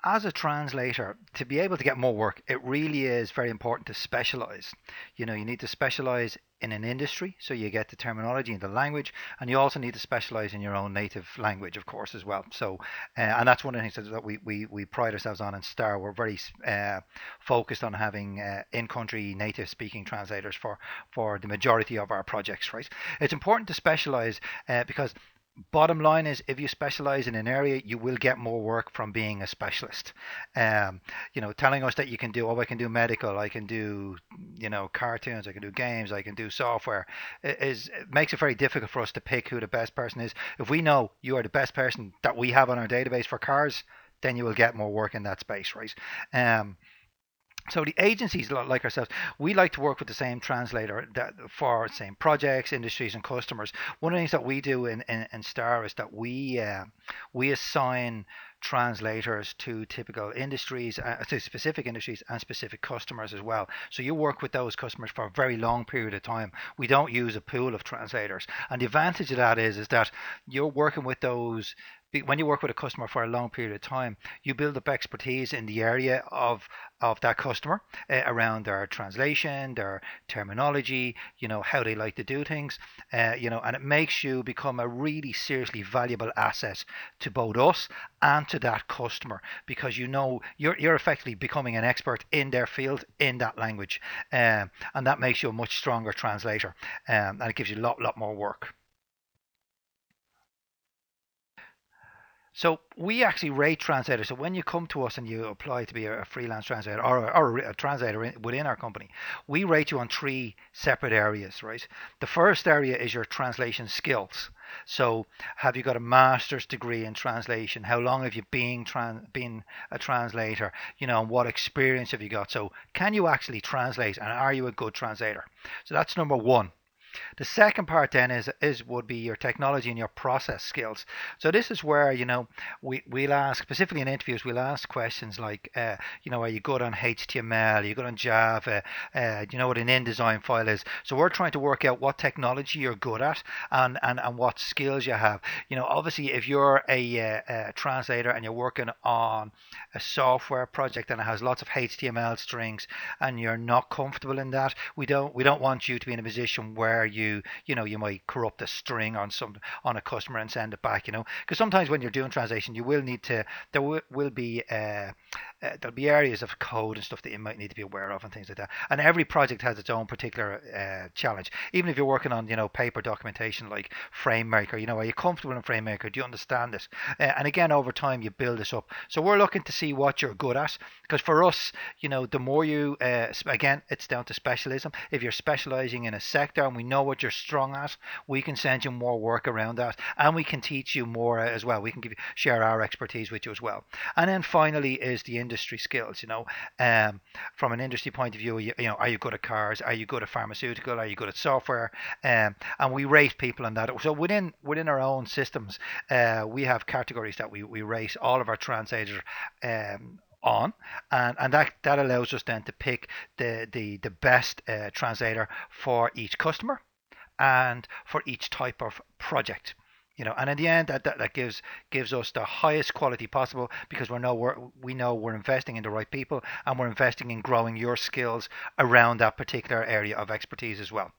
as a translator, to be able to get more work, it really is very important to specialize. You need to specialize in an industry so you get the terminology and the language, and you also need to specialize in your own native language, of course, as well. So, and that's one of the things that we pride ourselves on in Star. We're very focused on having in-country native speaking translators for the majority of our projects, right? It's important to specialize because bottom line is if you specialize in an area you will get more work from being a specialist. Telling us that you can do, oh, I can do medical, I can do cartoons, I can do games, I can do software, is it makes it very difficult for us to pick who the best person is. If we know you are the best person that we have on our database for cars, then you will get more work in that space, right? So the agencies like ourselves, we like to work with the same translator for same projects, industries, and customers. One of the things that we do in Star is that we assign translators to typical industries, to specific industries and specific customers as well. So you work with those customers for a very long period of time. We don't use a pool of translators, and the advantage of that is that you're working with those. When you work with a customer for a long period of time, you build up expertise in the area of that customer around their translation, their terminology, how they like to do things, and it makes you become a really seriously valuable asset to both us and to that customer because you're effectively becoming an expert in their field in that language, and that makes you a much stronger translator, and it gives you a lot more work. So we actually rate translators. So when you come to us and you apply to be a freelance translator or a translator within our company, we rate you on three separate areas, right? The first area is your translation skills. So have you got a master's degree in translation? How long have you been a translator? And what experience have you got? So can you actually translate, and are you a good translator? So that's number one. The second part then is would be your technology and your process skills. So this is where we'll ask specifically in interviews, we'll ask questions like are you good on HTML? Are you good on Java? Do you know what an InDesign file is? So we're trying to work out what technology you're good at and what skills you have. Obviously if you're a translator and you're working on a software project and it has lots of HTML strings and you're not comfortable in that, we don't want you to be in a position where you might corrupt a string on a customer and send it back, because sometimes when you're doing translation you will need to there will be there'll be areas of code and stuff that you might need to be aware of and things like that, and every project has its own particular challenge. Even if you're working on paper documentation like FrameMaker, are you comfortable in FrameMaker? Do you understand it? And again, over time you build this up. So we're looking to see what you're good at, because for us, the more you again, it's down to specialism. If you're specializing in a sector and we know what you're strong at, we can send you more work around that, and we can teach you more as well. We can share our expertise with you as well. And then finally is the industry skills. From an industry point of view, are you good at cars? Are you good at pharmaceutical? Are you good at software? And we rate people on that. So within our own systems, we have categories that we rate all of our translators on, and that allows us then to pick the best translator for each customer and for each type of project. And in the end, that gives us the highest quality possible, because we know we're investing in the right people, and we're investing in growing your skills around that particular area of expertise as well.